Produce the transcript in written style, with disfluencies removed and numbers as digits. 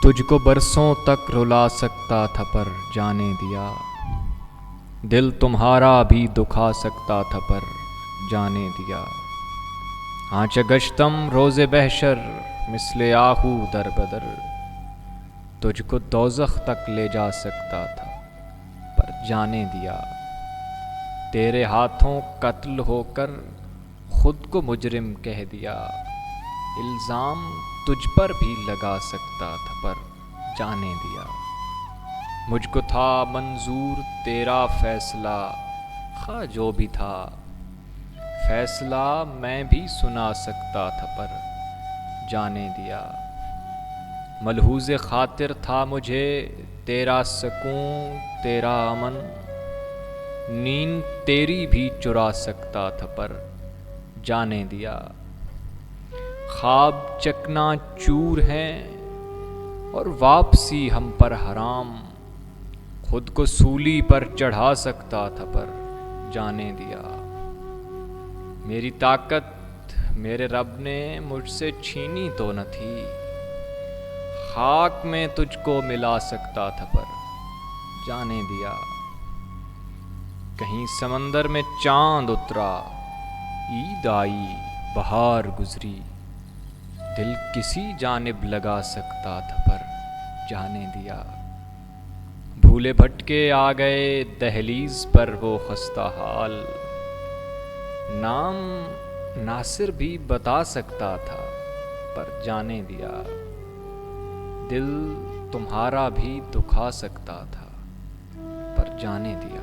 تجھ کو برسوں تک رلا سکتا تھا پر جانے دیا، دل تمہارا بھی دکھا سکتا تھا پر جانے دیا۔ آنچ گشتم روز بحشر مثل آہو در بدر، تجھ کو دوزخ تک لے جا سکتا تھا پر جانے دیا۔ تیرے ہاتھوں قتل ہو کر خود کو مجرم کہہ دیا، الزام تجھ پر بھی لگا سکتا تھا پر جانے دیا۔ مجھ کو تھا منظور تیرا فیصلہ، خواہ جو بھی تھا فیصلہ میں بھی سنا سکتا تھا پر جانے دیا۔ ملحوظ خاطر تھا مجھے تیرا سکون تیرا امن، نیند تیری بھی چرا سکتا تھا پر جانے دیا۔ خواب چکنا چور ہیں اور واپسی ہم پر حرام، خود کو سولی پر چڑھا سکتا تھا پر جانے دیا۔ میری طاقت میرے رب نے مجھ سے چھینی تو نہ تھی، خاک میں تجھ کو ملا سکتا تھا پر جانے دیا۔ کہیں سمندر میں چاند اترا، عید آئی بہار گزری، دل کسی جانب لگا سکتا تھا پر جانے دیا۔ بھولے بھٹکے آ گئے دہلیز پر وہ خستہ حال، نام ناصر بھی بتا سکتا تھا پر جانے دیا۔ دل تمہارا بھی دکھا سکتا تھا پر جانے دیا۔